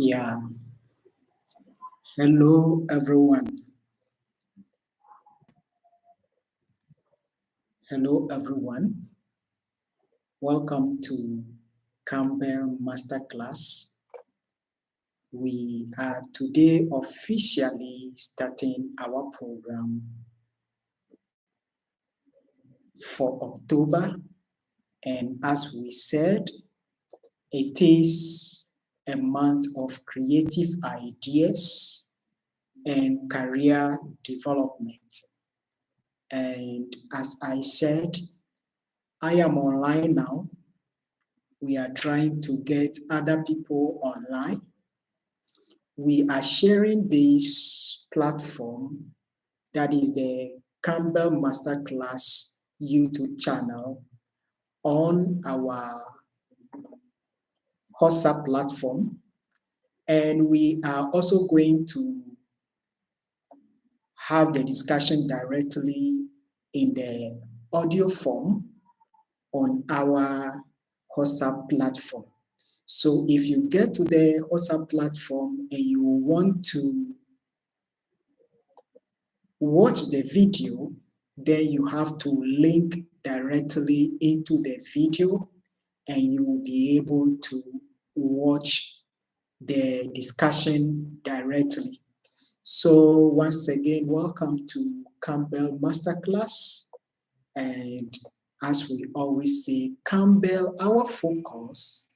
Yeah. Hello, everyone. Hello, everyone. Welcome to Kambel Masterclass. We are today officially starting our program for October. And as we said, it is a month of creative ideas and career development. And as I said, I am online now. We are trying to get other people online. We are sharing this platform, that is the Kambel Masterclass YouTube channel, on our WhatsApp platform. And we are also going to have the discussion directly in the audio form on our WhatsApp platform. So if you get to the WhatsApp platform and you want to watch the video, then you have to link directly into the video and you will be able to watch the discussion directly. So once again, welcome to Kambel Masterclass. And as we always say, Kambel, our focus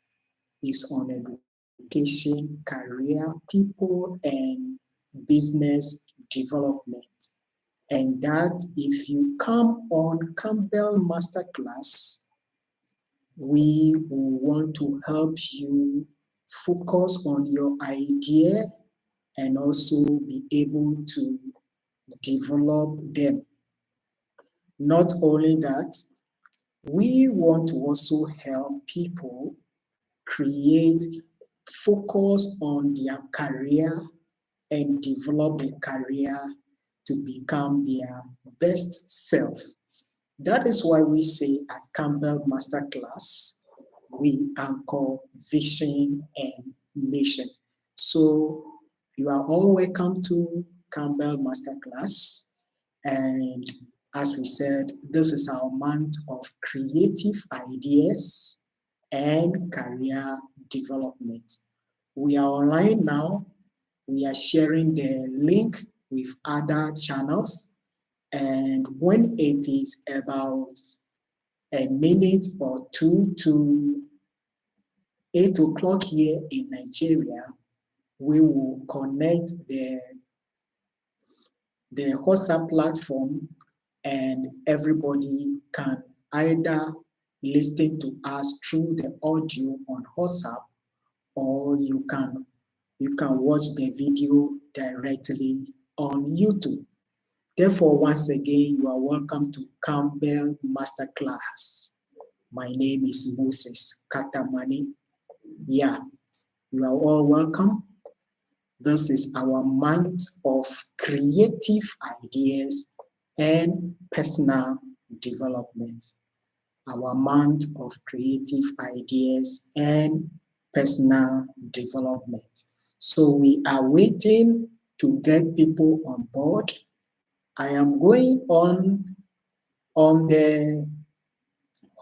is on education, career, people, and business development. And that if you come on Kambel Masterclass, we will want to help you focus on your idea and also be able to develop them. Not only that, we want to also help people create focus on their career and develop their career to become their best self. That is why we say at Kambel Masterclass, we anchor vision and mission. So you are all welcome to Kambel Masterclass. And as we said, this is our month of creative ideas and career development. We are online now. We are sharing the link with other channels. And when it is about a minute or two to 8 o'clock here in Nigeria, we will connect the WhatsApp platform and everybody can either listen to us through the audio on WhatsApp, or you can watch the video directly on YouTube. Therefore, once again, you are welcome to Kambel Masterclass. My name is Moses Katamani. Yeah, you are all welcome. This is our month of creative ideas and personal development. Our month of creative ideas and personal development. So we are waiting to get people on board. I am going on the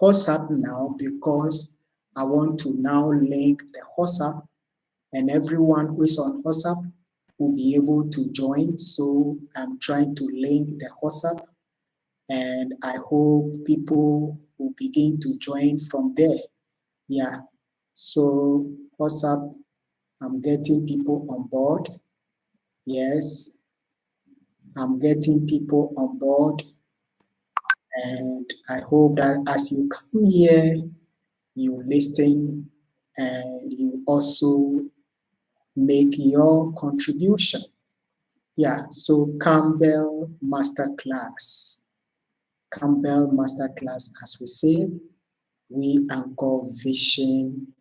WhatsApp now because I want to now link the WhatsApp, and everyone who is on WhatsApp will be able to join. So I'm trying to link the WhatsApp, and I hope people will begin to join from there. Yeah, so WhatsApp, I'm getting people on board. Yes, I'm getting people on board. And I hope that as you come here, you listen and you also make your contribution. Yeah, so Kambel Masterclass. Kambel Masterclass, as we say, we anchor vision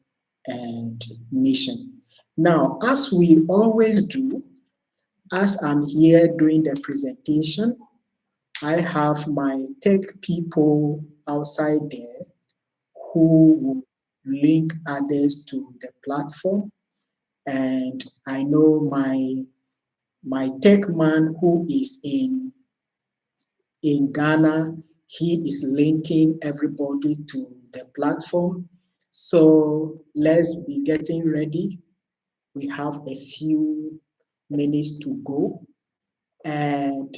and mission. Now, as we always do, as I'm here doing the presentation, I have my tech people outside there who will link others to the platform. And I know my tech man who is in Ghana, he is linking everybody to the platform. So let's be getting ready. We have a few minutes to go, and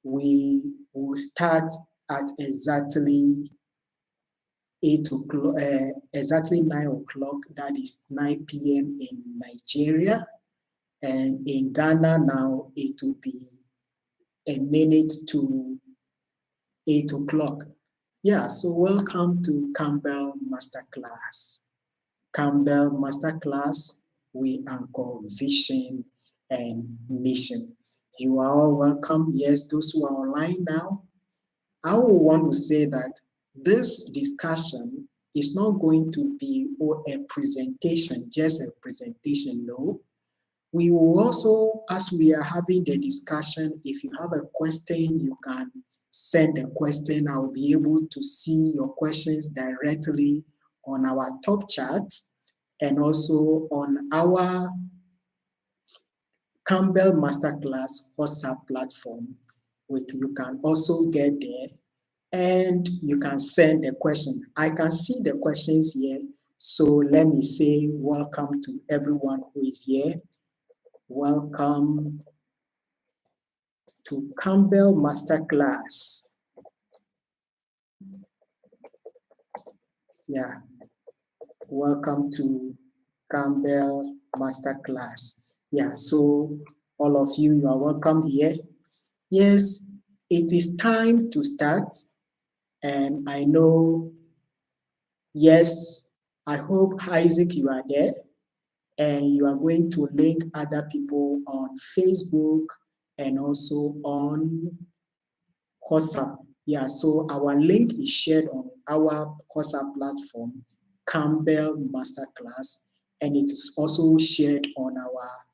we will start at exactly 8 o'clock, exactly 9 o'clock. That is 9 p.m. in Nigeria, and in Ghana now it will be a minute to 8 o'clock. Yeah, so welcome to Kambel Masterclass. Kambel Masterclass, we anchor vision and mission. You are all welcome. Yes, those who are online now, I will want to say that this discussion is not going to be a presentation, just a presentation, no. We will also, as we are having the discussion, if you have a question, you can send a question. I will be able to see your questions directly on our top chat and also on our Campbell Masterclass WhatsApp platform. You can also get there and you can send a question. I can see the questions here. So let me say welcome to everyone who is here. Welcome to Campbell Masterclass. Yeah, welcome to Campbell Masterclass. Yeah, so all of you, you are welcome here. Yes, it is time to start. And I know, yes, I hope Isaac, you are there. And you are going to link other people on Facebook and also on WhatsApp. Yeah, so our link is shared on our WhatsApp platform, Campbell Masterclass, and it is also shared on our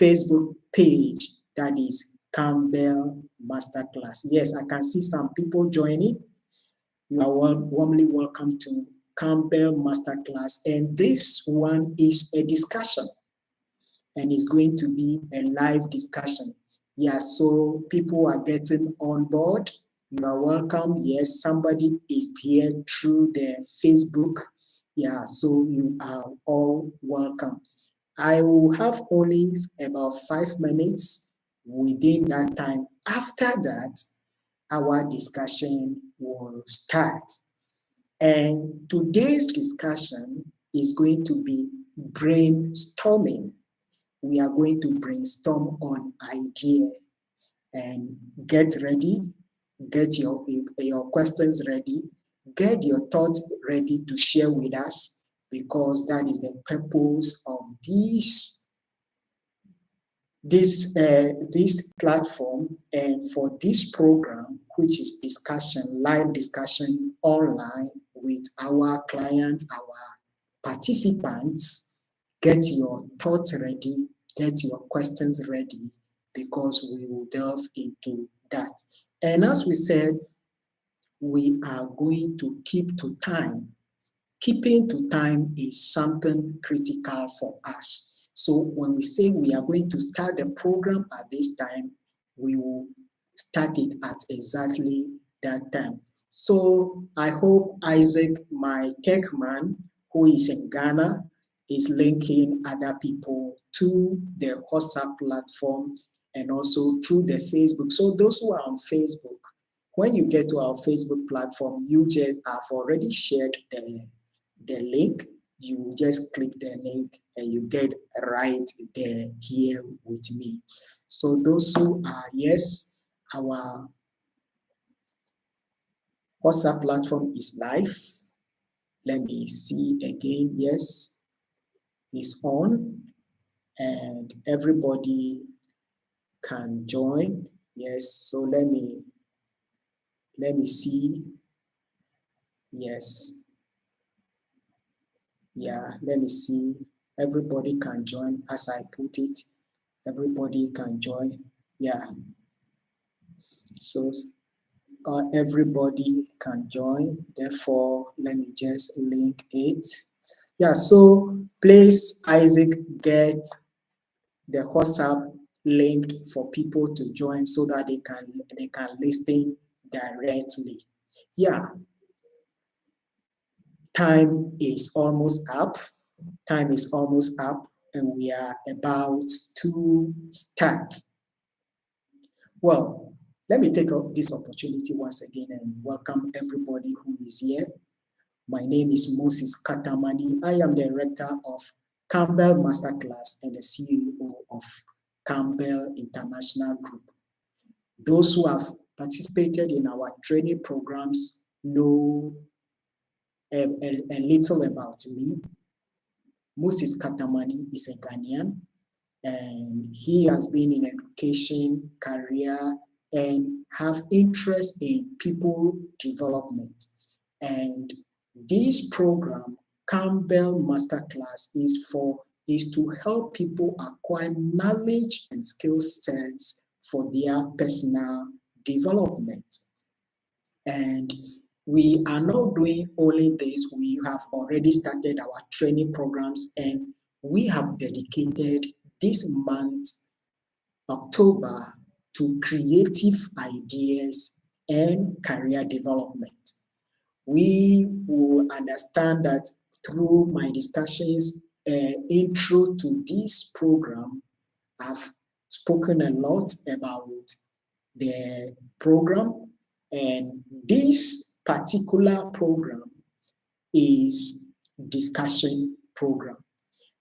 Facebook page, that is Campbell Masterclass. Yes, I can see some people joining. You are warmly welcome to Campbell Masterclass, and this one is a discussion, and it's going to be a live discussion. Yeah, so people are getting on board. You are welcome. Yes, somebody is here through the Facebook. Yeah, so you are all welcome. I will have only about 5 minutes. Within that time, after that, our discussion will start. And today's discussion is going to be brainstorming. We are going to brainstorm on idea, and get ready, get your questions ready, get your thoughts ready to share with us, because that is the purpose of this platform, and for this program, which is discussion, live discussion online with our clients, our participants. Get your thoughts ready, get your questions ready, because we will delve into that. And as we said, we are going to keep to time. Keeping to time is something critical for us. So when we say we are going to start the program at this time, we will start it at exactly that time. So I hope Isaac, my tech man, who is in Ghana, is linking other people to the WhatsApp platform and also through the Facebook. So those who are on Facebook, when you get to our Facebook platform, you just have already shared the link. You just click the link and you get right there here with me. So those who are, yes, our WhatsApp platform is live. Let me see again. Yes, it's on and everybody can join. Yes, so let me see. Yes. Yeah, let me see. Everybody can join as I put it. Everybody can join. Yeah. So everybody can join. Therefore, let me just link it. Yeah, so please, Isaac, get the WhatsApp linked for people to join so that they can listen directly. Yeah, time is almost up. Time is almost up, and we are about to start. Well, let me take up this opportunity once again and welcome everybody who is here. My name is Moses Katamani. I am the director of Kambel Masterclass and the CEO of Kambel International Group. Those who have participated in our training programs know a little about me. Moses Katamani is a Ghanaian, and he has been in education, career, and have interest in people development. And this program, Campbell Masterclass, is to help people acquire knowledge and skill sets for their personal development. And we are not doing only this, we have already started our training programs, and we have dedicated this month, October, to creative ideas and career development. We will understand that through my discussions, intro to this program, I've spoken a lot about the program, and this particular program is discussion program,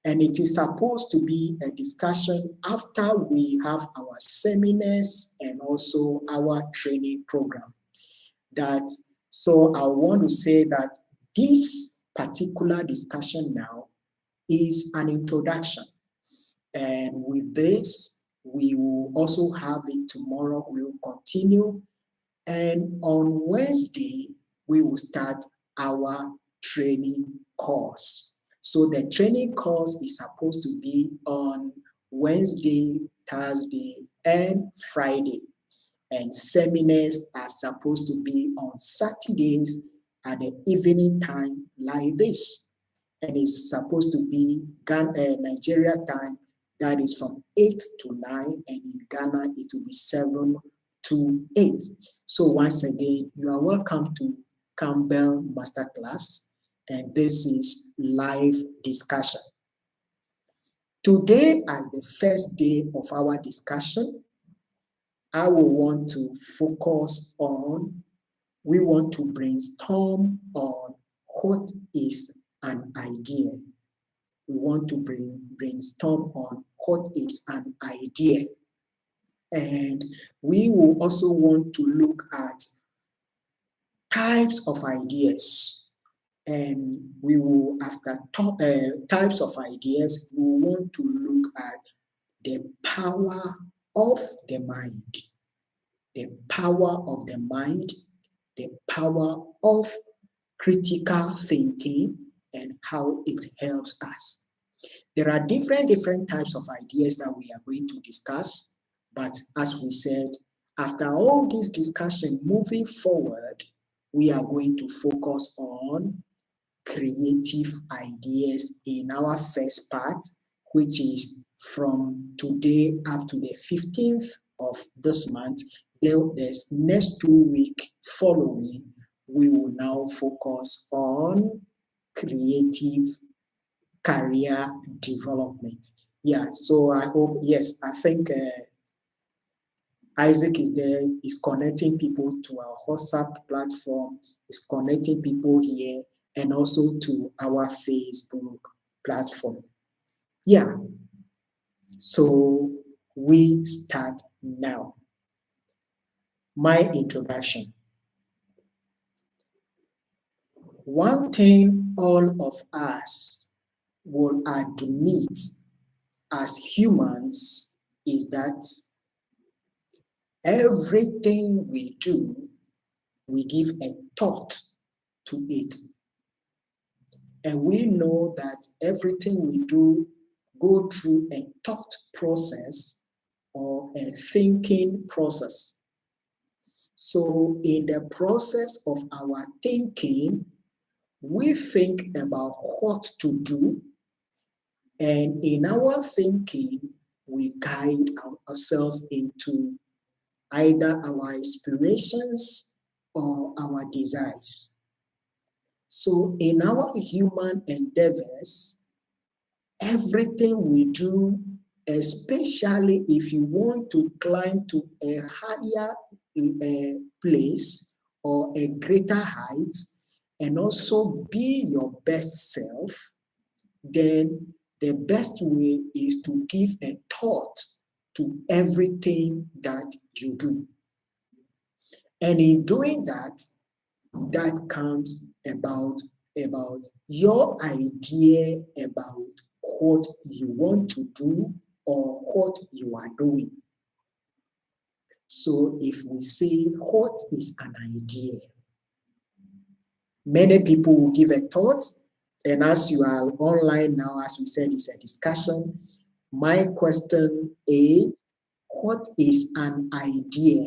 and it is supposed to be a discussion after we have our seminars and also our training program. So I want to say that this particular discussion now is an introduction, and with this we will also have it tomorrow. We will continue, and on Wednesday we will start our training course. So the training course is supposed to be on Wednesday, Thursday, and Friday. And seminars are supposed to be on Saturdays at the evening time like this. And it's supposed to be Nigeria time, that is from 8 to 9, and in Ghana it will be 7 to 8. So once again, you are welcome to Campbell Masterclass, and this is live discussion. Today, as the first day of our discussion, I will want to focus on, we want to brainstorm on what is an idea. We want to brainstorm on what is an idea. And we will also want to look at types of ideas. And we will, after types of ideas, we want to look at the power of the mind. The power of the mind, the power of critical thinking, and how it helps us. There are different types of ideas that we are going to discuss, but as we said, after all this discussion, moving forward, we are going to focus on creative ideas in our first part, which is from today up to the 15th of this month. There's next 2 weeks following, we will now focus on creative career development. Yeah, so I hope, yes, I think Isaac is there, is connecting people to our WhatsApp platform, is connecting people here, and also to our Facebook platform. Yeah, so we start now. My introduction. One thing all of us will admit as humans is that everything we do, we give a thought to it. And we know that everything we do go through a thought process or a thinking process. So in the process of our thinking, we think about what to do, and in our thinking, we guide ourselves into either our inspirations or our desires. So in our human endeavors, everything we do, especially if you want to climb to a higher place or a greater height, and also be your best self, then the best way is to give a thought to everything that you do. And in doing that, that comes about your idea about what you want to do or what you are doing. So if we say, what is an idea? Many people will give a thought, and as you are online now, as we said, it's a discussion. My question is, what is an idea?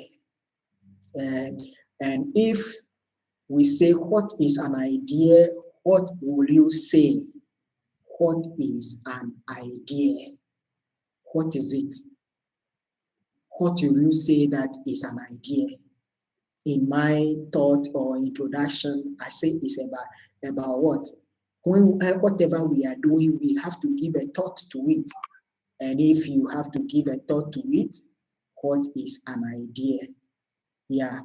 And if we say, what is an idea? What will you say? What is an idea? What is it? What will you say that is an idea? In my thought or introduction, I say it's about what? Whatever we are doing, we have to give a thought to it. And if you have to give a thought to it, what is an idea? Yeah,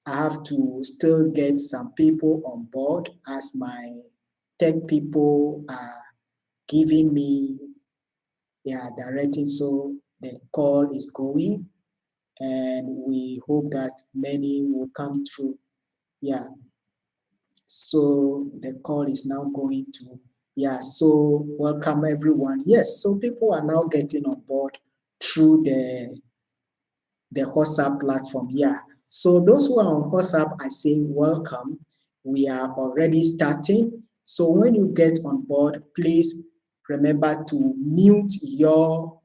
I have to still get some people on board as my tech people are giving me directing. So the call is going, and we hope that many will come through. Yeah. So the call is now going to, so welcome everyone. Yes, so people are now getting on board through the WhatsApp platform. Yeah. So those who are on WhatsApp, I say welcome. We are already starting. So when you get on board, please remember to mute your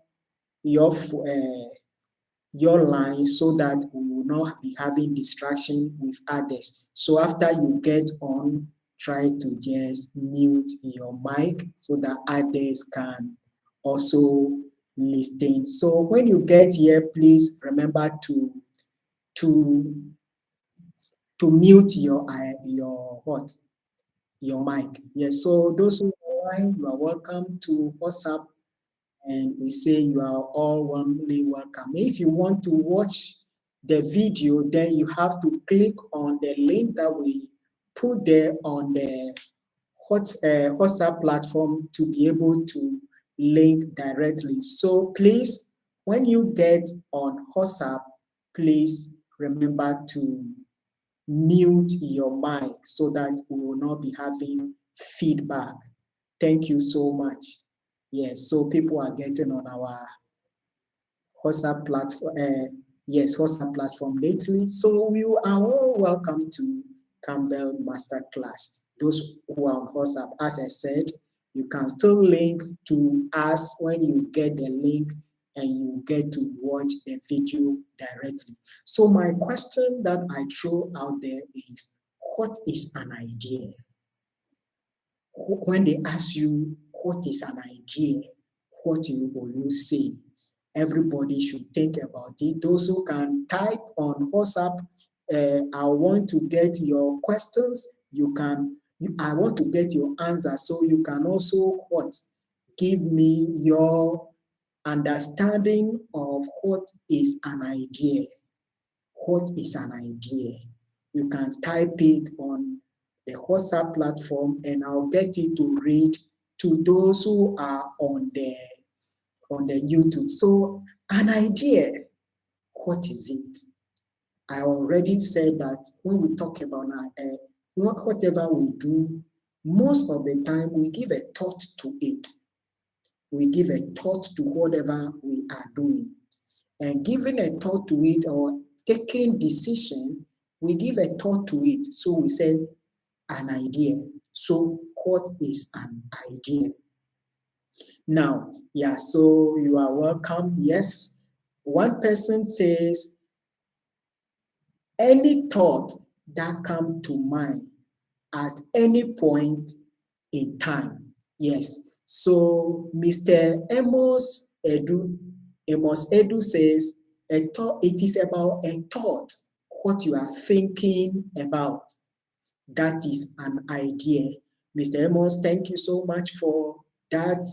line so that we will not be having distraction with others. So after you get on, try to just mute your mic so that others can also listen. So when you get here, please remember to mute your mic. Yes. So those who are online, you are welcome to WhatsApp, and we say you are all warmly welcome. If you want to watch the video, then you have to click on the link that we put there on the WhatsApp platform to be able to link directly. So please, when you get on WhatsApp, please remember to mute your mic so that we will not be having feedback. Thank you so much. Yes, so people are getting on our WhatsApp platform. WhatsApp platform lately. So you are all welcome to Kambel Masterclass. Those who are on WhatsApp, as I said, you can still link to us when you get the link and you get to watch the video directly. So my question that I throw out there is, what is an idea? When they ask you what is an idea, what will you say? Everybody should think about it. Those who can type on WhatsApp, I want to get your questions. I want to get your answers. So you can also give me your understanding of what is an idea. What is an idea? You can type it on the WhatsApp platform, and I'll get it to read to those who are on the YouTube. So an idea, what is it? I already said that when we talk about whatever we do, most of the time we give a thought to it. We give a thought to whatever we are doing. And giving a thought to it or taking decision, we give a thought to it. So we say an idea. So what is an idea? Now, so you are welcome. Yes, one person says, any thought that comes to mind at any point in time. Yes. So Mr. Amos Edu says, it is about a thought, what you are thinking about. That is an idea. Mr. Amos, thank you so much for that,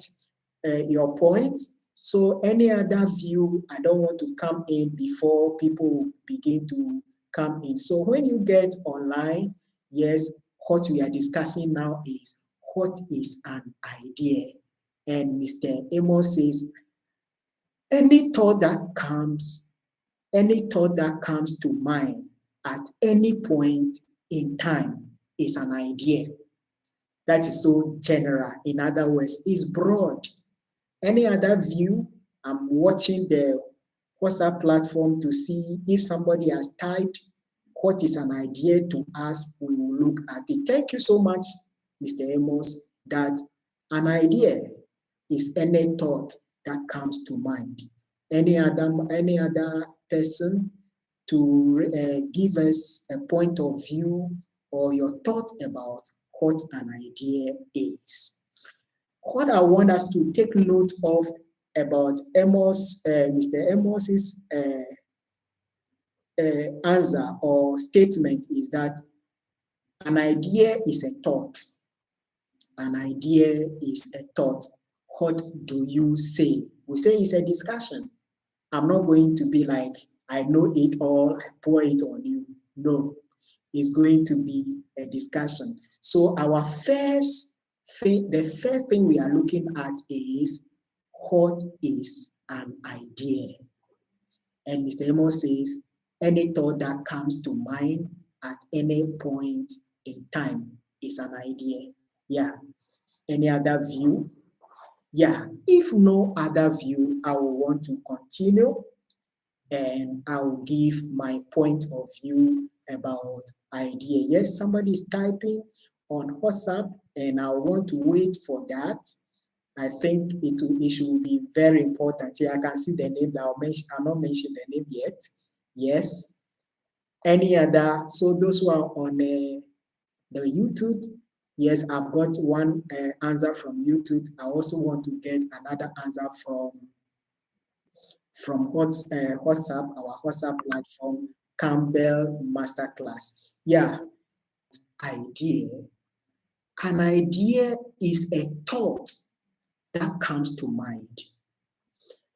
your point. So any other view, I don't want to come in before people begin to come in. So when you get online, yes, what we are discussing now is what is an idea? And Mr. Amos says, any thought that comes to mind at any point in time is an idea. That is so general. In other words, it's broad. Any other view? I'm watching the WhatsApp platform to see if somebody has typed what is an idea to us. We will look at it. Thank you so much, Mr. Amos, that an idea is any thought that comes to mind. Any other person to give us a point of view or your thought about what an idea is. What I want us to take note of about Mr. Amos's answer or statement is that an idea is a thought. An idea is a thought. What do you say? We say it's a discussion. I'm not going to be like, I know it all, I pour it on you. No, it's going to be a discussion. So our first thing, the first thing we are looking at is, what is an idea? And Mr. Amos says, any thought that comes to mind at any point in time is an idea. Yeah. Any other view? Yeah. If no other view, I will want to continue and I will give my point of view about idea. Yes, somebody is typing on WhatsApp and I want to wait for that. I think it should be very important. Yeah, I can see the name that I'll not mention the name yet. Yes. Any other? So those who are on the YouTube, yes, I've got one answer from YouTube. I also want to get another answer from WhatsApp, our WhatsApp platform, Kambel Masterclass. Yeah, idea. An idea is a thought that comes to mind.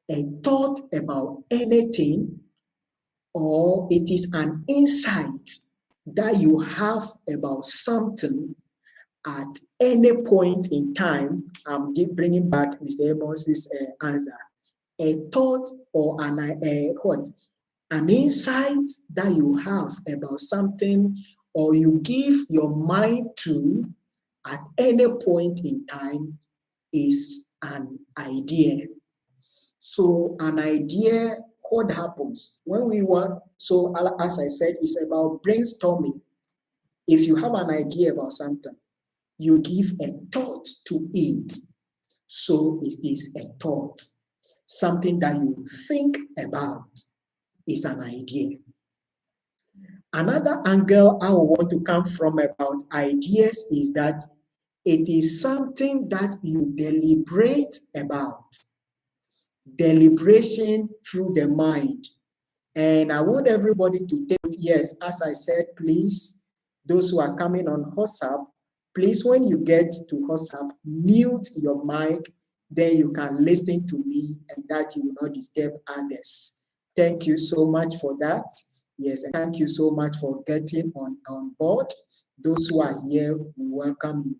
A thought about anything, or it is an insight that you have about something at any point in time. I'm bringing back Mr. Amos's answer. A thought or an insight that you have about something or you give your mind to at any point in time is an idea. So an idea, what happens when we work? So as I said, it's about brainstorming. If you have an idea about something, you give a thought to it. So it is a thought. Something that you think about is an idea. Another angle I want to come from about ideas is that it is something that you deliberate about. Deliberation through the mind. And I want everybody to take, yes, as I said, please, those who are coming on WhatsApp, please, when you get to WhatsApp, mute your mic, then you can listen to me and that you will not disturb others. Thank you so much for that. Yes, and thank you so much for getting on board. Those who are here, we welcome you.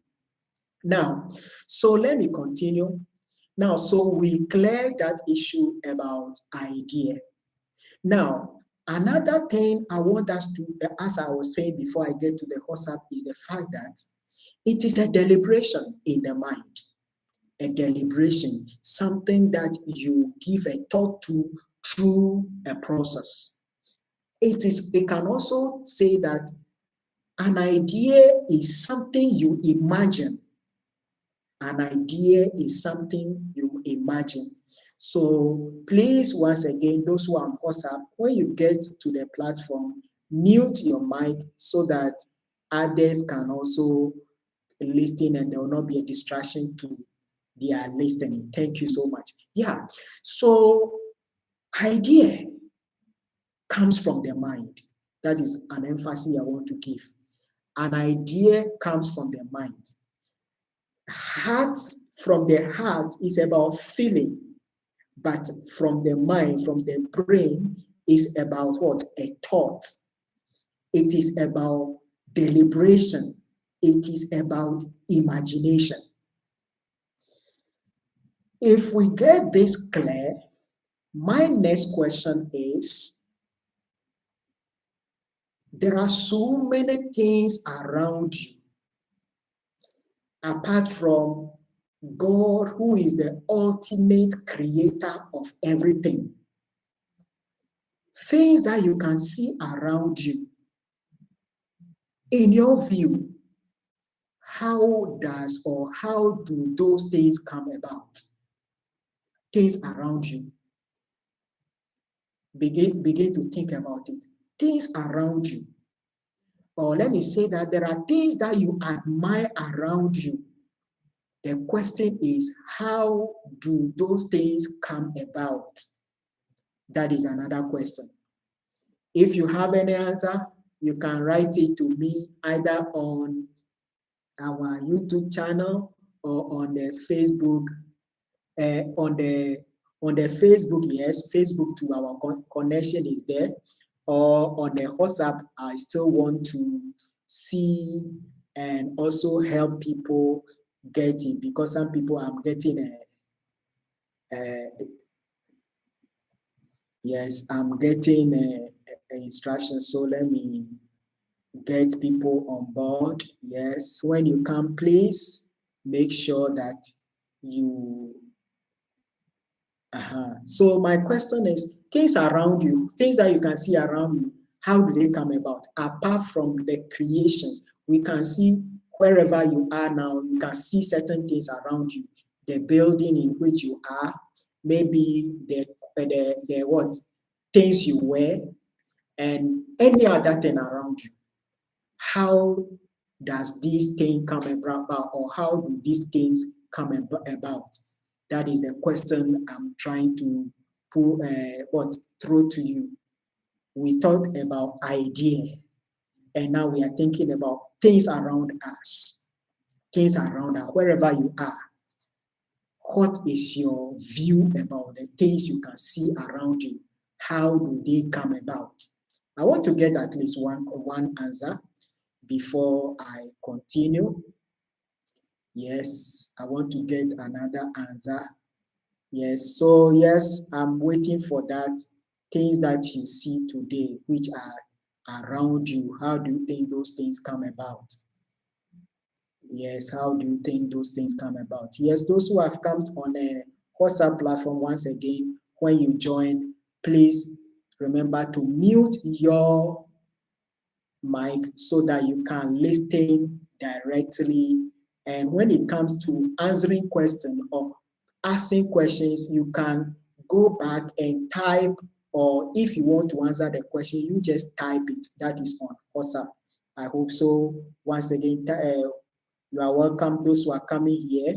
Now, so let me continue. Now, so we cleared that issue about idea. Now, another thing I want us to, as I was saying before I get to the WhatsApp, is the fact that it is a deliberation in the mind. A deliberation, something that you give a thought to through a process. It can also say that an idea is something you imagine. An idea is something you imagine. So please, once again, those who are on WhatsApp, when you get to the platform, mute your mic so that others can also listen and there will not be a distraction to their listening. Thank you so much. Yeah, so idea comes from the mind. That is an emphasis I want to give. An idea comes from the mind. Heart, from the heart, is about feeling, but from the mind, from the brain, is about what? A thought. It is about deliberation. It is about imagination. If we get this clear, my next question is, there are so many things around you, apart from God, who is the ultimate creator of everything. Things that you can see around you. In your view, how do those things come about? Things around you. Begin to think about it. Things around you. Or let me say that there are things that you admire around you. The question is, how do those things come about? That is another question. If you have any answer, you can write it to me either on our YouTube channel or on the Facebook. On the Facebook, yes, Facebook to our connection is there. Or on the WhatsApp, I still want to see and also help people get in, because some people I'm getting yes, I'm getting instructions. So let me get people on board. Yes, when you come, please make sure that you So my question is, things around you, things that you can see around you, how do they come about? Apart from the creations, we can see wherever you are now, you can see certain things around you. The building in which you are, maybe the what things you wear, and any other thing around you. How does this thing come about, or how do these things come about? That is the question I'm trying to throw to you. We talked about idea, and now we are thinking about things around us, wherever you are. What is your view about the things you can see around you? How do they come about? I want to get at least one answer before I continue. Yes, I want to get another answer. Yes, so yes, I'm waiting for that. Things that you see today, which are around you, how do you think those things come about? Yes, how do you think those things come about? Yes, those who have come on a WhatsApp platform, once again, when you join, please remember to mute your mic so that you can listen directly. And when it comes to answering questions or asking questions, you can go back and type, or if you want to answer the question, you just type it. That is on WhatsApp. I hope so. Once again, you are welcome, those who are coming here.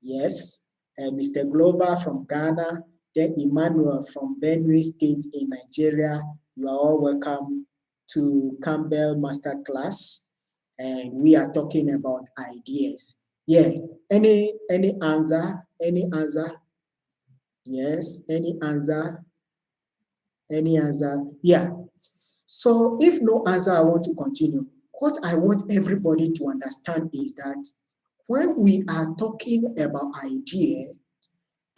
Yes, Mr. Glover from Ghana, then Emmanuel from Benue State in Nigeria. You are all welcome to Kambel Masterclass, and we are talking about ideas. Yeah, any answer? Any answer? Yes, any answer? Any answer? Yeah. So if no answer, I want to continue. What I want everybody to understand is that when we are talking about idea,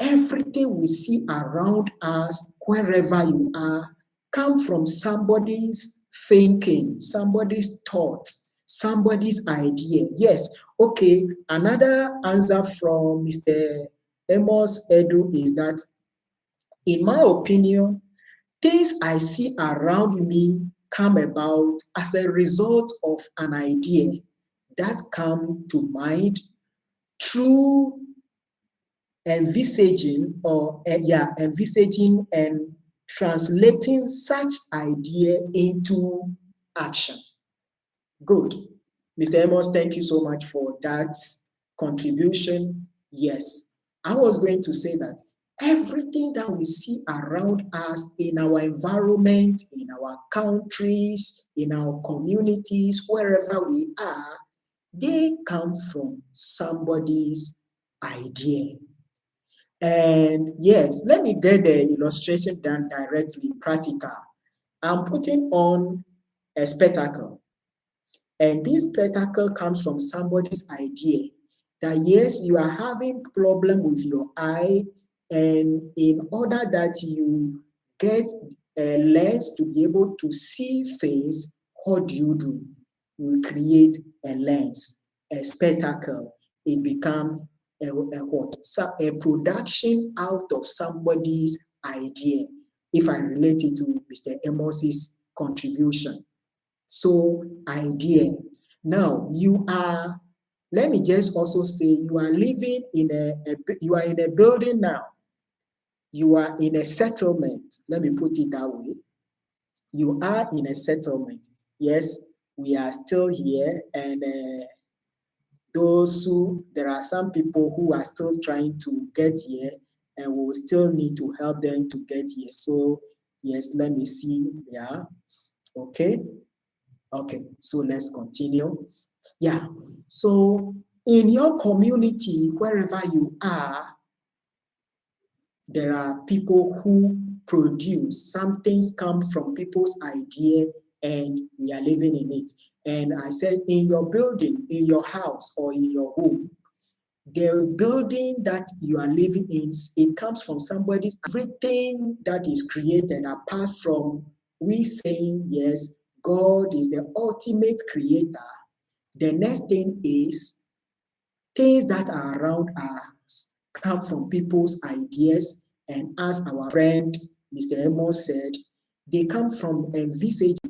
everything we see around us, wherever you are, come from somebody's thinking, somebody's thought, somebody's idea. Yes, okay. Another answer from Mr. Amos Edu is that, in my opinion, things I see around me come about as a result of an idea that come to mind through envisaging and translating such idea into action. Good. Mr. Amos, thank you so much for that contribution. Yes, I was going to say that everything that we see around us in our environment, in our countries, in our communities, wherever we are, they come from somebody's idea. And yes, let me get the illustration done directly, practical. I'm putting on a spectacle. And this spectacle comes from somebody's idea that yes, you are having problem with your eye, and in order that you get a lens to be able to see things, what do? You create a lens, a spectacle. It becomes a what? So a production out of somebody's idea, if I relate it to Mr. Amos's contribution. So idea. Now you are, let me just also say you are living in you are in a building now. You are in a settlement. Let me put it that way. You are in a settlement. Yes, we are still here, and there are some people who are still trying to get here, and we will still need to help them to get here. So yes, let me see. Yeah, okay. Okay, so let's continue. Yeah, so in your community, wherever you are, there are people who produce. Some things come from people's idea and we are living in it. And I said, in your building, in your house, or in your home, the building that you are living in, it comes from somebody's. Everything that is created, apart from we saying, yes, God is the ultimate creator, the next thing is things that are around us come from people's ideas. And as our friend Mr. Amos said, they come from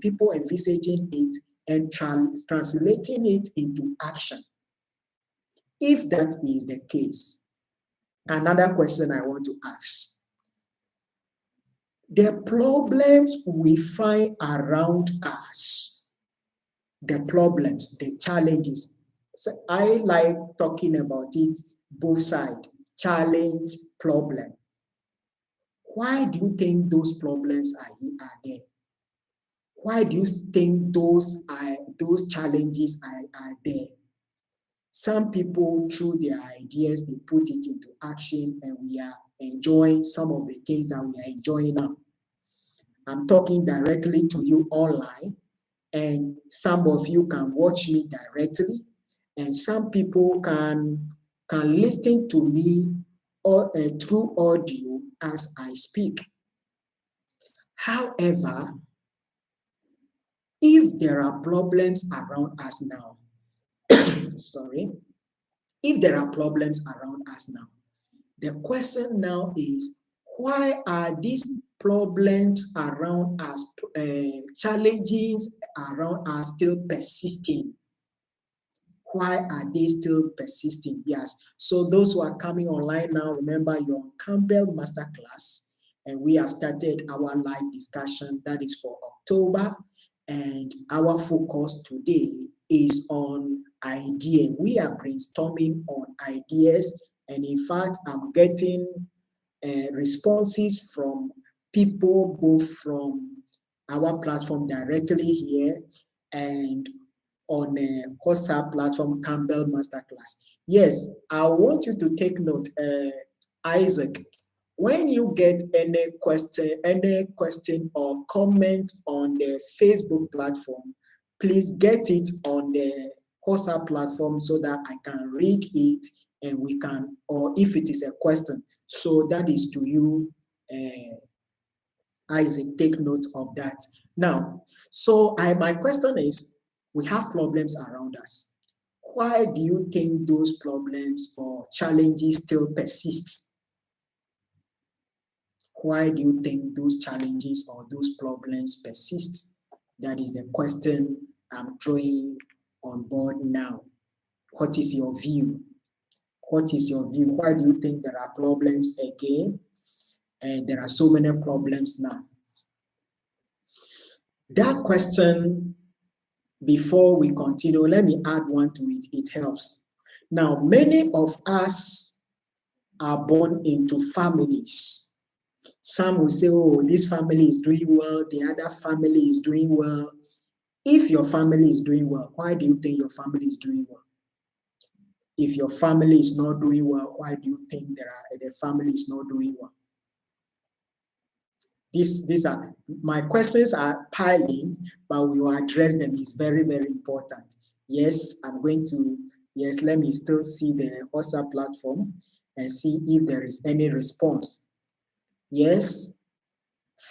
people envisaging it and translating it into action. If that is the case, another question I want to ask. The problems we find around us, the problems, the challenges. So I like talking about it both sides, challenge, problem. Why do you think those problems are there? Why do you think those challenges are there? Some people, through their ideas, they put it into action, and we are enjoying some of the things that we are enjoying now. I'm talking directly to you online, and some of you can watch me directly, and some people can listen to me through audio as I speak. However, if there are problems around us now, if there are problems around us now, the question now is, why are these problems around us, challenges around us still persisting? Why are they still persisting? Yes. So those who are coming online now, remember you're on Kambel Masterclass, and we have started our live discussion that is for October, and our focus today is on idea. We are brainstorming on ideas, and in fact, I'm getting responses from people both from our platform directly here and on a WhatsApp platform, Kambel Masterclass. Yes, I want you to take note, Isaac. When you get any question or comment on the Facebook platform, please get it on the WhatsApp platform so that I can read it, and we can, or if it is a question, so that is to you, Isaac, take note of that. Now, so my question is, we have problems around us. Why do you think those problems or challenges still persist? Why do you think those challenges or those problems persist? That is the question I'm throwing on board now. What is your view? What is your view? Why do you think there are problems again? And there are so many problems now. That question before we continue, let me add one to it. It helps. Now, many of us are born into families. Some will say, oh, this family is doing well, the other family is doing well. If your family is doing well, why do you think your family is doing well? If your family is not doing well, why do you think the family is not doing well? These are my questions are piling, but we will address them. It's very, very important. Yes, let me still see the WhatsApp platform and see if there is any response. Yes,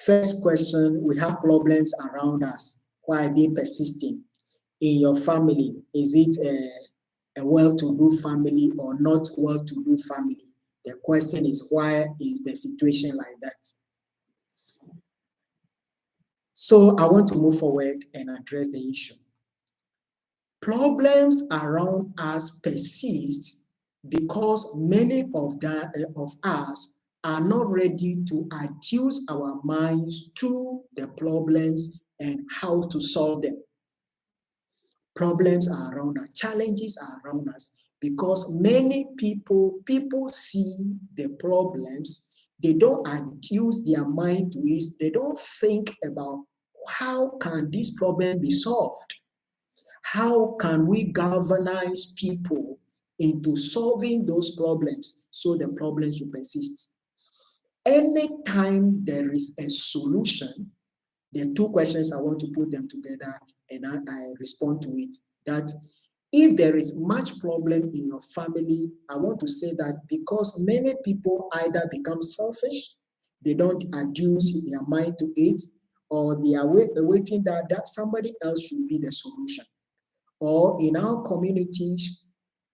first question, we have problems around us. Why are they persisting? In your family, is it a well-to-do family or not well-to-do family? The question is, why is the situation like that? So I want to move forward and address the issue. Problems around us persist because many of us are not ready to adjust our minds to the problems and how to solve them. Problems are around us, challenges are around us because many people see the problems, they don't adjust their mind to it, they don't think about how can this problem be solved? How can we galvanize people into solving those problems so the problems will persist? Anytime there is a solution, there are two questions I want to put them together and I respond to it. That if there is much problem in your family, I want to say that because many people either become selfish, they don't adjust their mind to it, or they are waiting that somebody else should be the solution. Or in our communities,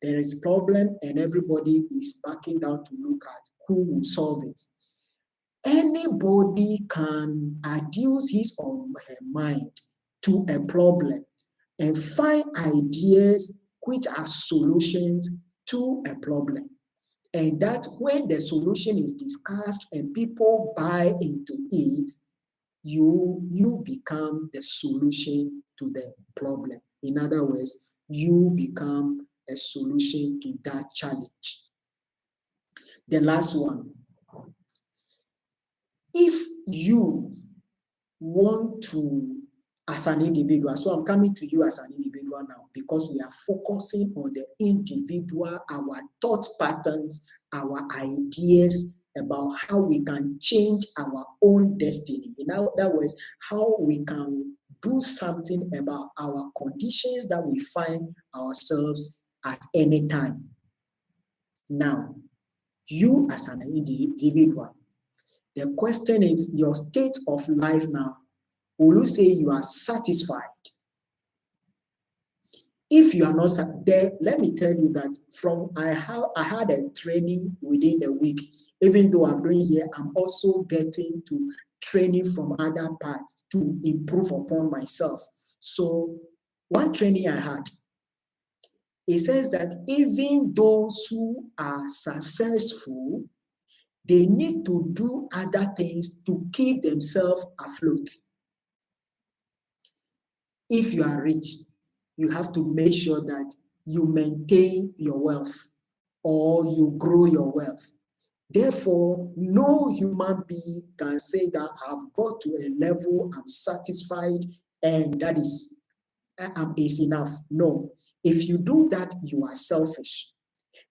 there is problem and everybody is backing down to look at who will solve it. Anybody can adduce his or her mind to a problem and find ideas which are solutions to a problem. And that when the solution is discussed and people buy into it, you become the solution to the problem. In other words, you become a solution to that challenge. The last one, if you want to, as an individual, so I'm coming to you as an individual now because we are focusing on the individual, our thought patterns, our ideas about how we can change our own destiny. In other words, how we can do something about our conditions that we find ourselves at any time. Now, you as an individual, the question is your state of life now. Will you say you are satisfied? If you are not there, let me tell you that I had a training within the week. Even though I'm doing here, I'm also getting to training from other parts to improve upon myself. So one training I had, it says that even those who are successful, they need to do other things to keep themselves afloat. If you are rich, you have to make sure that you maintain your wealth or you grow your wealth. Therefore, no human being can say that I've got to a level, I'm satisfied, and that is enough. No. If you do that, you are selfish.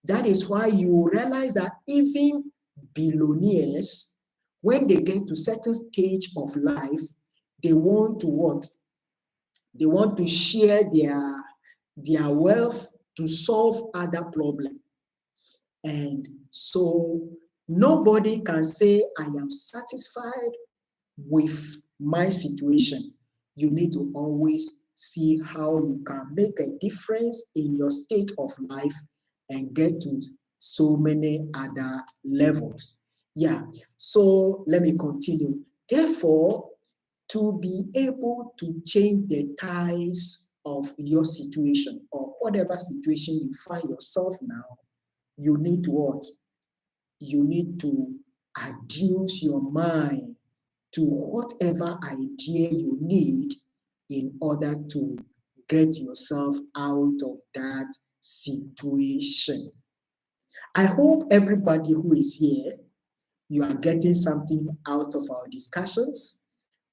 That is why you realize that even billionaires, when they get to certain stage of life, they want to what? They want to share their wealth to solve other problems. And so nobody can say, I am satisfied with my situation. You need to always see how you can make a difference in your state of life and get to so many other levels. Yeah, so let me continue. Therefore, to be able to change the tides of your situation or whatever situation you find yourself now, you need to what? You need to adjust your mind to whatever idea you need in order to get yourself out of that situation. I hope everybody who is here, you are getting something out of our discussions.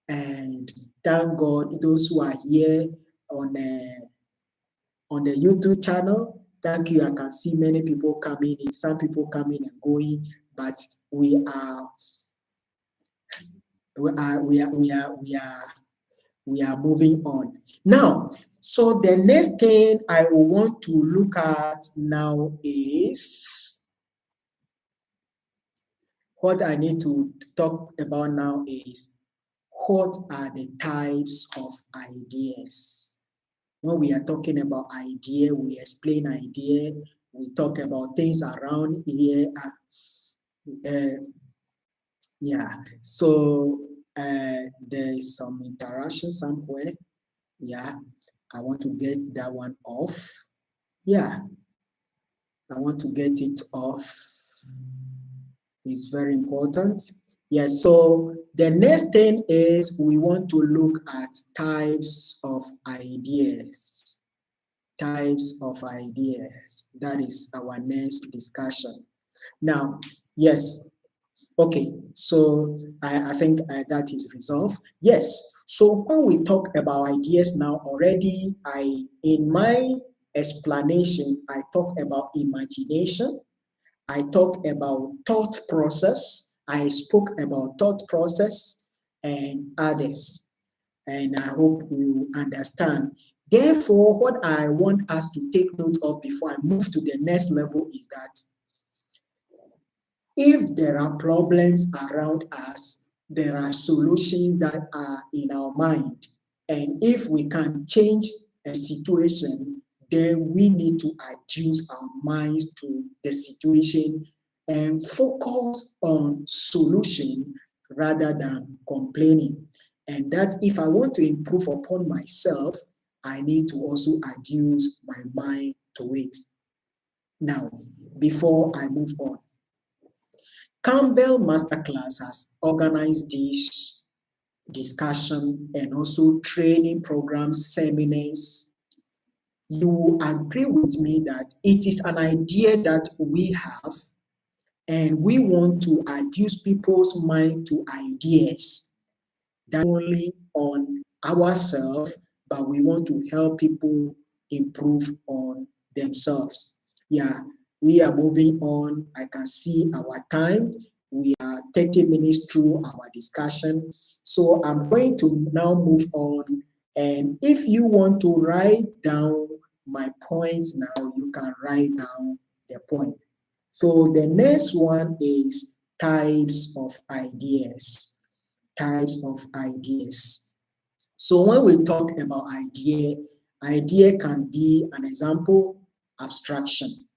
And thank God, those who are here on the YouTube channel, thank you. I can see many people coming in, some people coming and going, but we are moving on. Now, so the next thing I want to look at now is what I need to talk about now is what are the types of ideas? When we are talking about idea, we explain idea, we talk about things around here. Yeah, so there is some interaction somewhere. Yeah, I want to get that one off. Yeah, I want to get it off. It's very important. Yeah, so the next thing is we want to look at types of ideas. Types of ideas. That is our next discussion. Now, yes, okay, so I think that is resolved. Yes, so when we talk about ideas now already, in my explanation, I talk about imagination, I talk about thought process, I spoke about thought process and others, and I hope you understand. Therefore, what I want us to take note of before I move to the next level is that if there are problems around us, there are solutions that are in our mind. And if we can change a situation, then we need to adjust our minds to the situation and focus on solution rather than complaining. And that if I want to improve upon myself, I need to also adjust my mind to it. Now, before I move on, Kambel Masterclass has organized this discussion and also training programs, seminars. You agree with me that it is an idea that we have and we want to adduce people's mind to ideas that only on ourselves, but we want to help people improve on themselves. Yeah, we are moving on. I can see our time. We are 30 minutes through our discussion. So I'm going to now move on. And if you want to write down my points now, you can write down the point. So the next one is types of ideas. Types of ideas. So when we talk about idea can be an example, abstraction.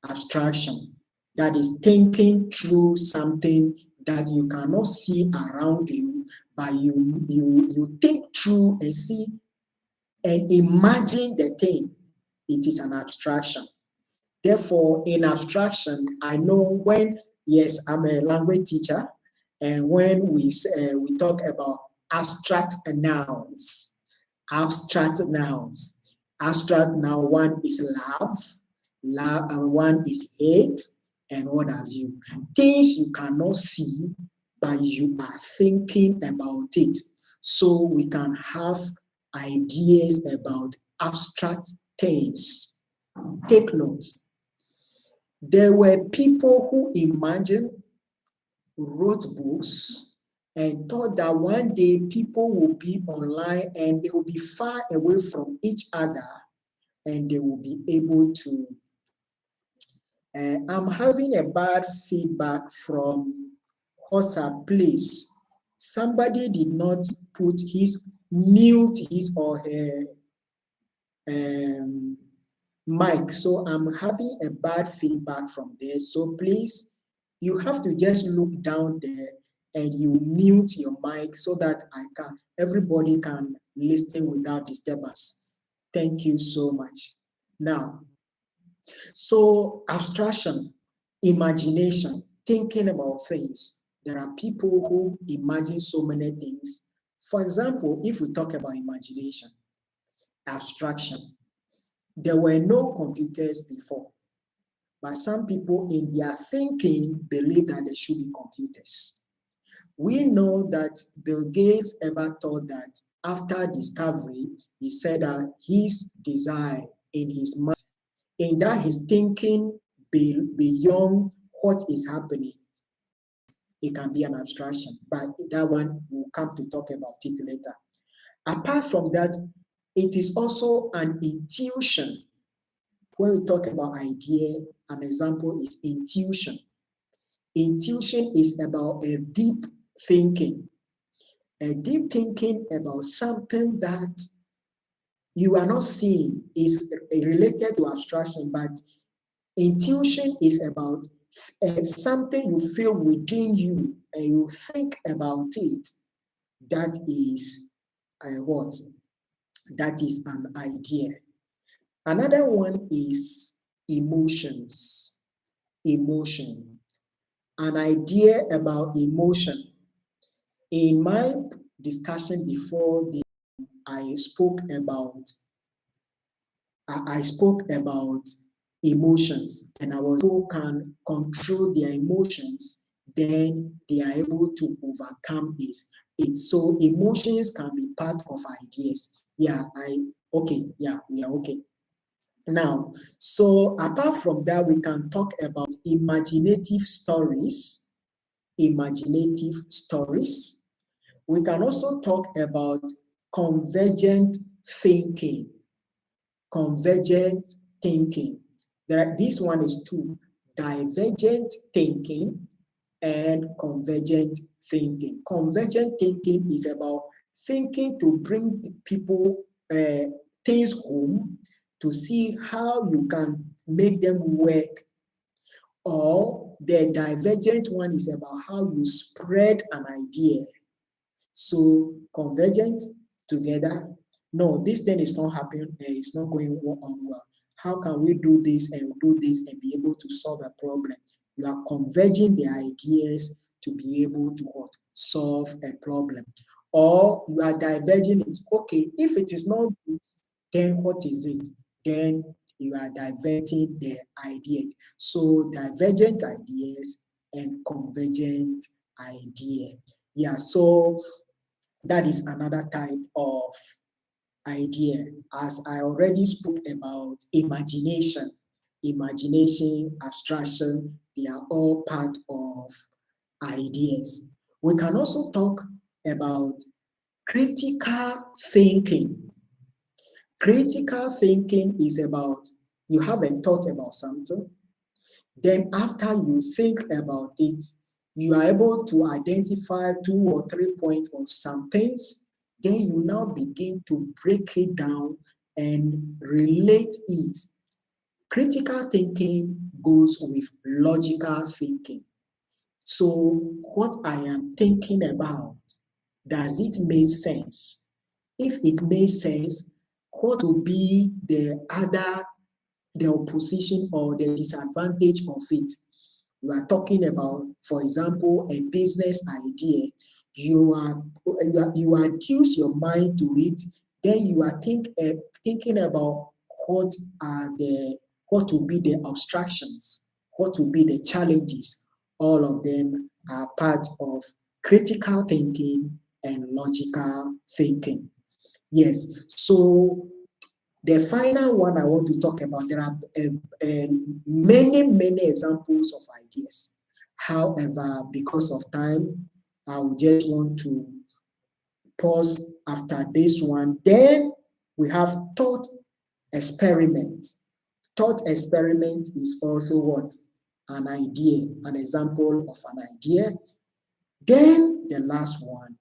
Abstraction, that is thinking through something that you cannot see around you, but you think through and see and imagine the thing. It is an abstraction. Therefore, in abstraction, I know when, yes, I'm a language teacher, and when we talk about abstract nouns, abstract nouns, abstract noun, one is love, and one is hate, and what have you. Things you cannot see, but you are thinking about it. So we can have ideas about abstract things. Take notes. There were people who imagined, wrote books, and thought that one day people will be online and they will be far away from each other and they will be able to. I'm having a bad feedback from WhatsApp, please. Somebody did not mute his or her mic, so I'm having a bad feedback from there. So please, you have to just look down there and you mute your mic so that everybody can listen without disturbance. Thank you so much. Now, so abstraction, imagination, thinking about things. There are people who imagine so many things. For example, if we talk about imagination, abstraction. There were no computers before, but some people in their thinking believe that there should be computers. We know that Bill Gates ever thought that after discovery, he said that his desire in his mind, in that his thinking beyond what is happening, it can be an abstraction, but that one we'll come to talk about it later. Apart from that, it is also an intuition. When we talk about idea, an example is intuition. Intuition is about a deep thinking about something that you are not seeing is related to abstraction, but intuition is about something you feel within you and you think about it. That is what? That is an idea. Another one is emotions. Emotion. An idea about emotion. In my discussion before, I spoke about emotions, and people can control their emotions, then they are able to overcome it. So emotions can be part of ideas. We are okay. Now, so apart from that, we can talk about imaginative stories. Imaginative stories. We can also talk about convergent thinking. Convergent thinking. This one is two: divergent thinking and convergent thinking. Convergent thinking is about thinking to bring people things home to see how you can make them work. Or the divergent one is about how you spread an idea. So convergent together. No, this thing is not happening. It's not going on well. How can we do this and be able to solve a problem? You are converging the ideas to be able to what? Solve a problem. Or you are diverging it. Okay, if it is not good, then what is it? Then you are diverting the idea. So divergent ideas and convergent idea. Yeah, so that is another type of idea. As I already spoke about imagination, abstraction, they are all part of ideas. We can also talk about critical thinking. Critical thinking is about you have a thought about something, then after you think about it, you are able to identify 2 or 3 points on some things, then you now begin to break it down and relate it. Critical thinking goes with logical thinking. So what I am thinking about, does it make sense? If it makes sense, what will be the opposition or the disadvantage of it? You are talking about, for example, a business idea. You adduce your mind to it, then you are thinking about what will be the obstructions, what will be the challenges. All of them are part of critical thinking and logical thinking. Yes, so the final one I want to talk about, there are many examples of ideas. However, because of time, I will just want to pause after this one. Then we have thought experiment. Thought experiment is also what? An idea, an example of an idea. Then the last one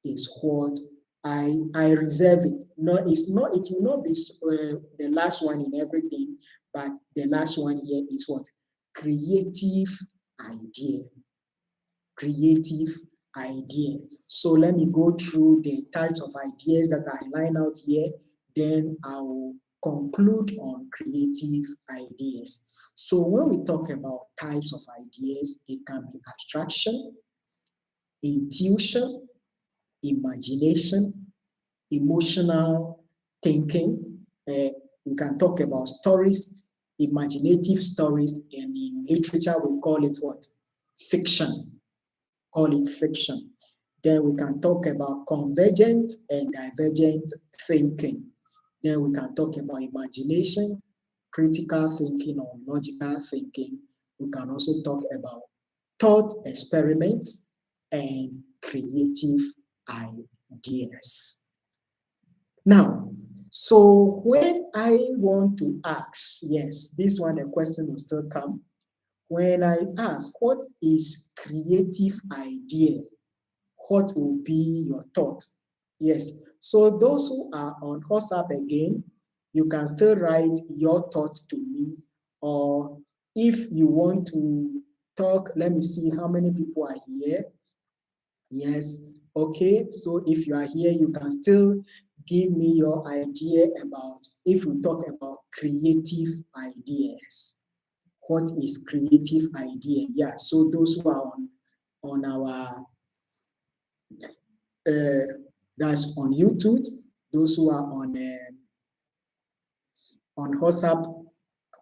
is what I reserve it. No, it's not. It will not be the last one in everything, but the last one here is what? Creative idea. Creative idea. So let me go through the types of ideas that I line out here. Then I will conclude on creative ideas. So when we talk about types of ideas, it can be abstraction, intuition, imagination, emotional, thinking. We can talk about stories, imaginative stories, and in literature we call it what? Fiction. Call it fiction. Then we can talk about convergent and divergent thinking. Then we can talk about imagination, critical thinking or logical thinking. We can also talk about thought experiments and creative ideas. Now, so when I want to ask, yes, this one, a question will still come. When I ask, what is creative idea? What will be your thought? Yes, so those who are on WhatsApp again, you can still write your thought to me, or if you want to talk, let me see how many people are here. Yes, okay, so if you are here, you can still give me your idea about, if we talk about creative ideas. What is creative idea? Yeah, so those who are on our that's on YouTube, those who are on WhatsApp,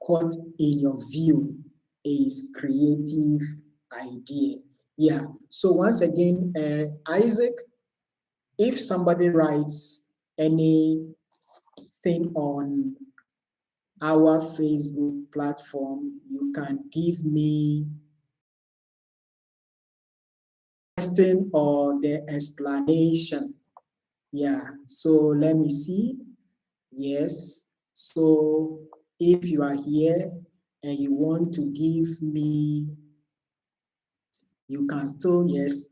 what in your view is creative idea? Yeah, so once again, Isaac, if somebody writes anything on our Facebook platform, you can give me question or the explanation. Yeah, so let me see. Yes, so if you are here and you want to give me, you can still, yes.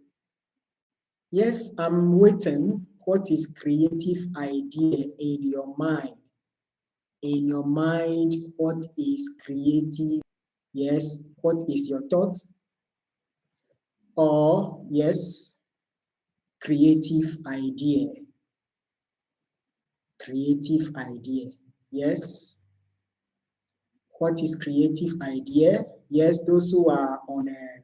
Yes, I'm waiting. What is creative idea in your mind? In your mind, what is creative? Yes, what is your thought? Or, yes, creative idea. Creative idea. Yes. What is creative idea? Yes, those who are on a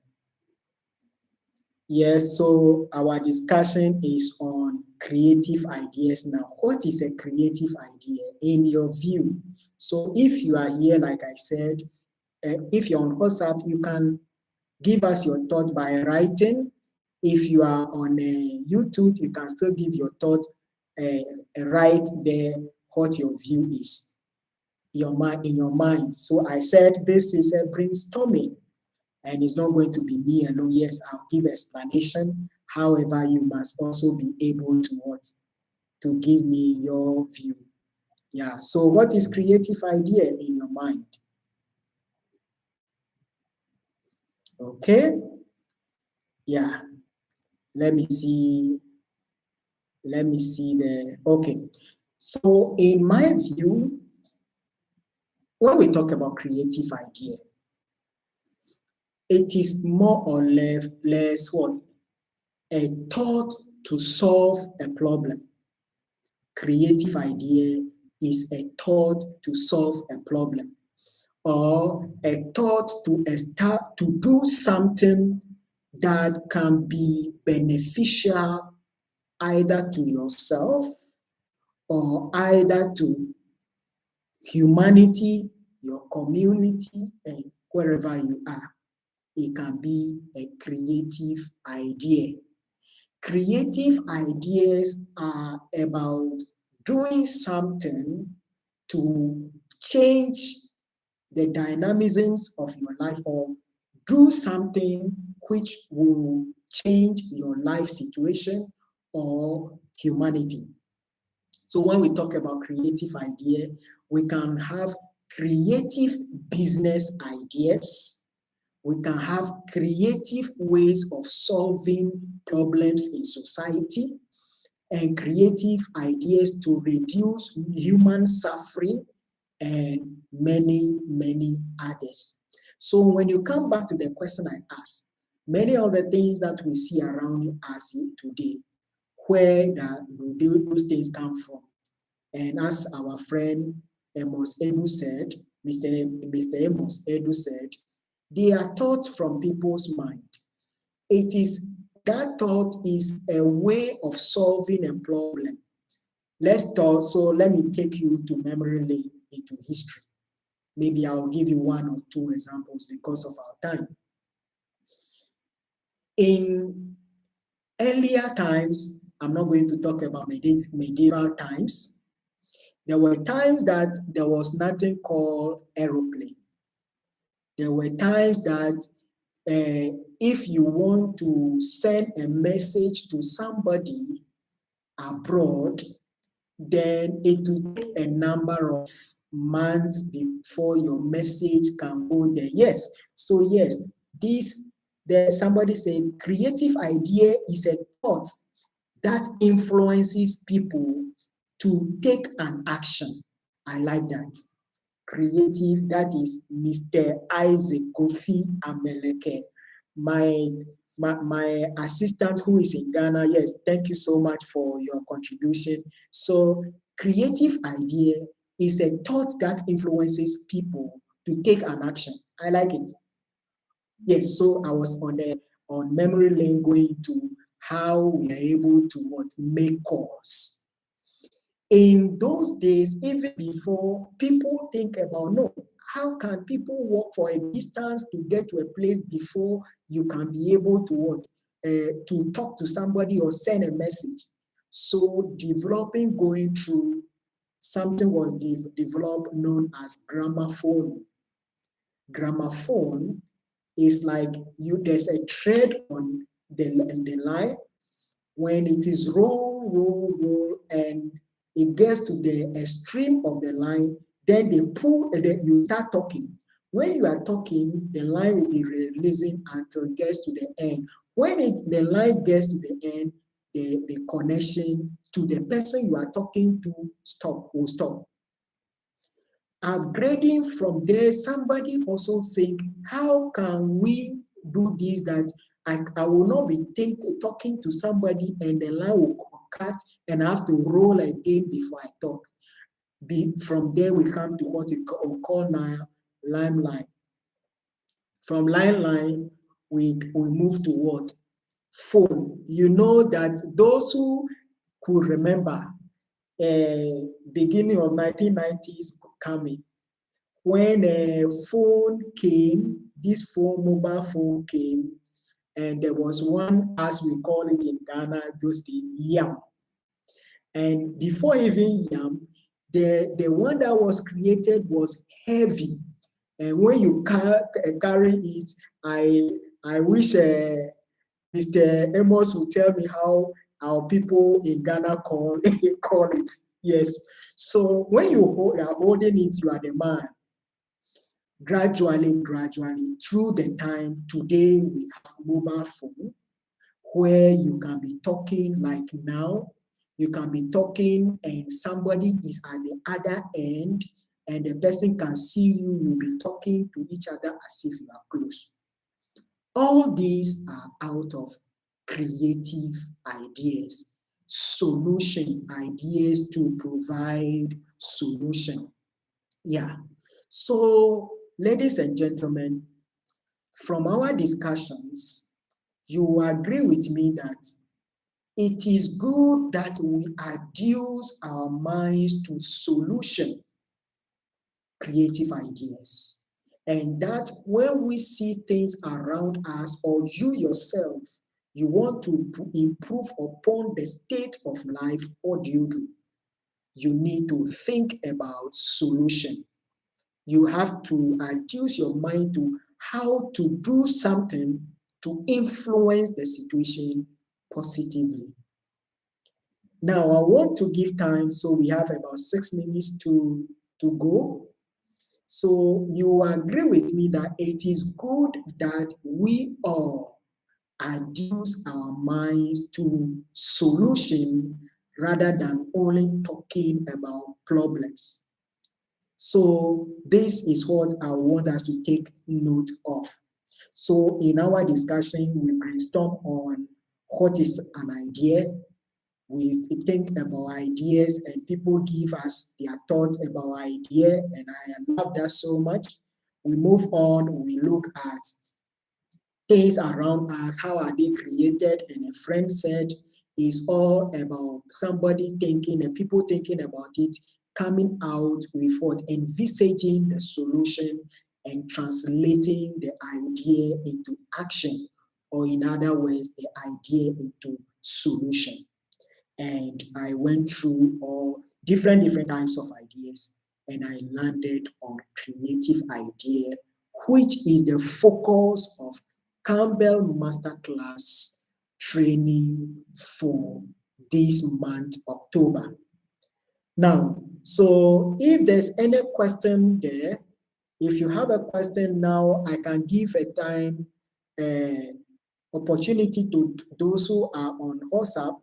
yes, so our discussion is on creative ideas now. What is a creative idea in your view? So if you are here, like I said, if you're on WhatsApp, you can give us your thought by writing. If you are on YouTube, you can still give your thought right there what your view is in your mind. So I said this is a brainstorming. And it's not going to be me alone. Yes, I'll give explanation. However, you must also be able to what? To give me your view. Yeah, so what is creative idea in your mind? Okay, yeah, let me see okay. So in my view, when we talk about creative idea, it is more or less what? A thought to solve a problem. Creative idea is a thought to solve a problem or a thought to start to do something that can be beneficial either to yourself or either to humanity, your community, and wherever you are. It can be a creative idea. Creative ideas are about doing something to change the dynamisms of your life or do something which will change your life situation or humanity. So when we talk about creative idea, we can have creative business ideas. We can have creative ways of solving problems in society and creative ideas to reduce human suffering and many, many others. So when you come back to the question I asked, many of the things that we see around us today, where do those things come from? And as our friend Amos Edu said, Mr. Amos Edu said, they are thoughts from people's mind. That thought is a way of solving a problem. let's talk. So let me take you to memory lane into history. Maybe I'll give you one or two examples because of our time. In earlier times, I'm not going to talk about medieval times. There were times that there was nothing called aeroplane. There were times that if you want to send a message to somebody abroad, then it will take a number of months before your message can go there. Yes, so yes, somebody said creative idea is a thought that influences people to take an action. I like that. Creative, that is Mr. Isaac Kofi Ameleke, my assistant who is in Ghana. Yes, thank you so much for your contribution. So creative idea is a thought that influences people to take an action. I like it. Yes, so I was on memory lane going to how we are able to make calls. In those days, even before, people think about, no, how can people walk for a distance to get to a place before you can be able to to talk to somebody or send a message? So developing, going through, something was developed known as gramophone. Gramophone is like there's a thread on the line. When it is roll, and it gets to the extreme of the line, then they pull, and then you start talking. When you are talking, the line will be releasing until it gets to the end. When the line gets to the end, the connection to the person you are talking to will stop. Upgrading from there, somebody also think, how can we do this that I will not be talking to somebody and the line will cut and I have to roll again before I talk. From there, we come to what we call now line. From line, we move to what? Phone. You know that those who could remember beginning of 1990s coming, when a phone came, this mobile phone came, and there was one, as we call it in Ghana, those days, Yam. And before even Yam, the one that was created was heavy. And when you carry it, I wish Mr. Amos would tell me how our people in Ghana call it. Yes. So when you are holding it, you are the man. Gradually, through the time, today we have mobile phone where you can be talking like now. You can be talking and somebody is at the other end and the person can see you. You'll be talking to each other as if you are close. All these are out of creative ideas, solution ideas to provide solution. Yeah. So, ladies and gentlemen, from our discussions, you agree with me that it is good that we adduce our minds to solution creative ideas. And that when we see things around us or you yourself, you want to improve upon the state of life, what do? You need to think about solution. You have to adduce your mind to how to do something to influence the situation positively. Now, I want to give time, so we have about 6 minutes to go. So you agree with me that it is good that we all adduce our minds to solution rather than only talking about problems. So this is what I want us to take note of. So in our discussion, we brainstorm on what is an idea. We think about ideas and people give us their thoughts about idea, and I love that so much. We move on, we look at things around us, how are they created? And a friend said is all about somebody thinking and people thinking about it, coming out with what? Envisaging the solution and translating the idea into action, or in other words, the idea into solution. And I went through all different types of ideas, and I landed on creative idea, which is the focus of Kambel Masterclass training for this month, October. Now, so if there's any question there, if you have a question now, I can give a time opportunity to those who are on WhatsApp.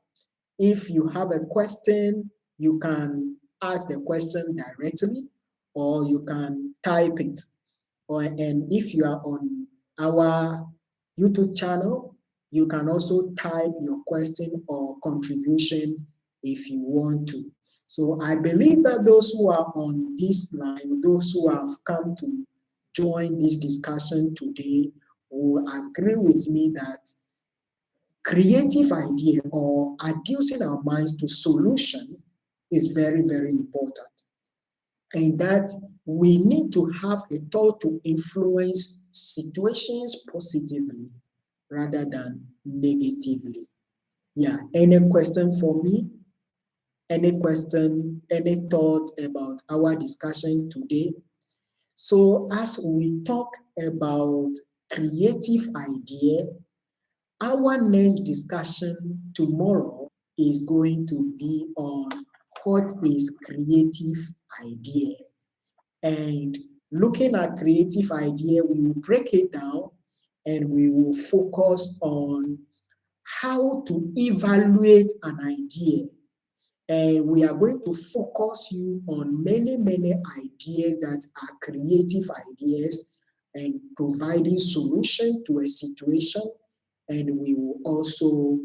If you have a question, you can ask the question directly, or you can type it. And if you are on our YouTube channel, you can also type your question or contribution if you want to. So I believe that those who are on this line, those who have come to join this discussion today, will agree with me that creative idea or adducing our minds to solution is very, very important. And that we need to have a thought to influence situations positively rather than negatively. Yeah, any question for me? Any question, any thought about our discussion today? So as we talk about creative idea, our next discussion tomorrow is going to be on what is creative idea. And looking at creative idea, we will break it down and we will focus on how to evaluate an idea. And we are going to focus you on many ideas that are creative ideas and providing solution to a situation. And we will also,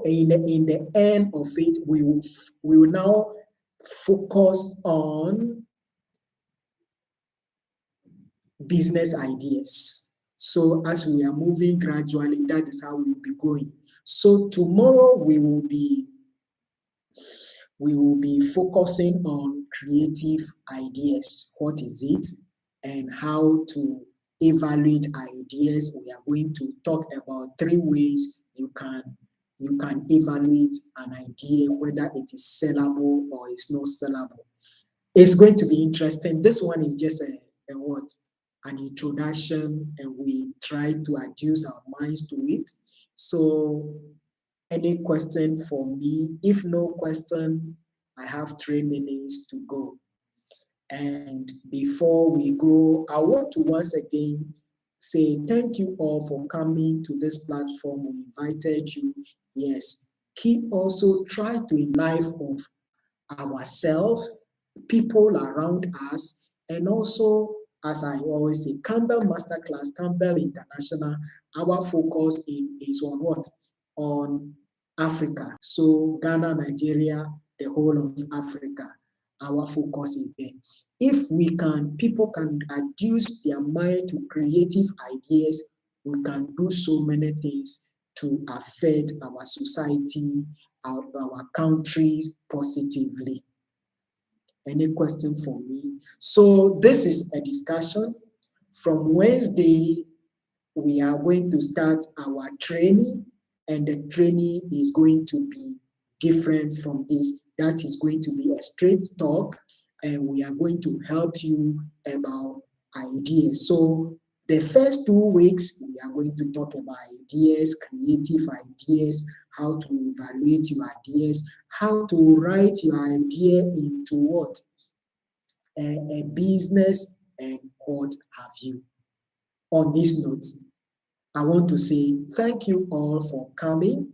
in the end of it, we will now focus on business ideas. So as we are moving gradually, that is how we will be going. So tomorrow we will be focusing on creative ideas. What is it and how to evaluate ideas? We are going to talk about 3 ways you can evaluate an idea, whether it is sellable or it's not sellable. It's going to be interesting. This one is just an introduction, and we try to adjust our minds to it. So any question for me? If no question, I have 3 minutes to go. And before we go, I want to once again say thank you all for coming to this platform. We invited you. Yes, keep also try to in life of ourselves, people around us, and also, as I always say, Kambel Masterclass, Kambel International, our focus is on what? On Africa. So Ghana, Nigeria, the whole of Africa, our focus is there. If people can adduce their mind to creative ideas, we can do so many things to affect our society, our countries positively. Any question for me? So this is a discussion. From Wednesday, we are going to start our training, and the training is going to be different from this. That is going to be a straight talk, and we are going to help you about ideas. So the first 2 weeks, we are going to talk about ideas, creative ideas, how to evaluate your ideas, how to write your idea into what? A business, and what have you. On this note, I want to say thank you all for coming,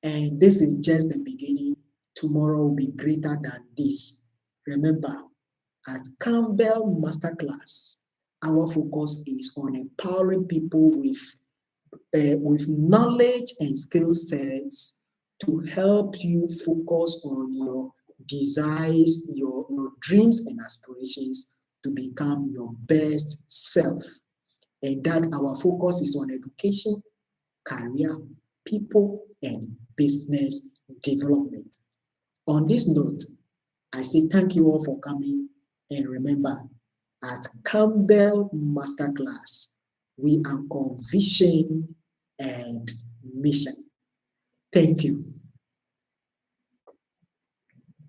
and this is just the beginning. Tomorrow will be greater than this. Remember, at Kambel Masterclass, our focus is on empowering people with knowledge and skill sets to help you focus on your desires, your dreams and aspirations to become your best self. And that our focus is on education, career, people, and business development. On this note, I say thank you all for coming, and remember, at Kambel Masterclass, we anchor vision and mission. Thank you.